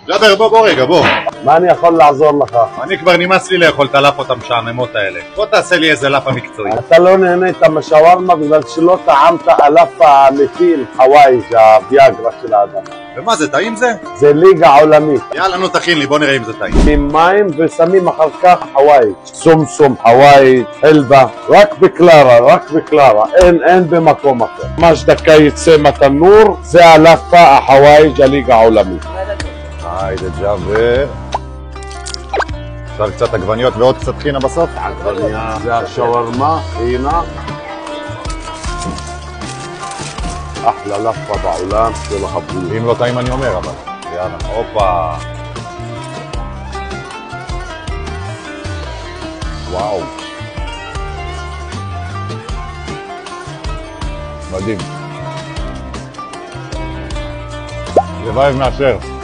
ג'אבר, בוא רגע, בוא. מה אני יכול לעזור לך? אני כבר נמאס לי לאכול את הלאפות המשעממות האלה. בוא תעשה לי איזה לאפה מקצועית. אתה לא נהנית מהשווארמה בגלל שלא טעמת הלאפה האמיתי עם חוואיג' הוויאגרה של האדם. ומה זה, טעים זה? זה ליגה עולמית. יאללה, נו תכין לי, בוא נראה אם זה טעים. עם מים ושמים אחר כך חוואיג'. סומסום, חוואיג', חלבה. רק בקלרה, אין במקום אחר. ממש דקה יצא מהתנור, זה הלאפה החוואיג' הליגה העולמית. היידה ג'אבר. אפשר קצת עגבניות ועוד קצת חינה בסוף? עגבניה, זה השווארמה, חינה. אחלה לאפה בעולם של החבולים. אם לא טעים אני אומר, אבל יאללה, הופה. וואו. מדהים. לבייב מאשר.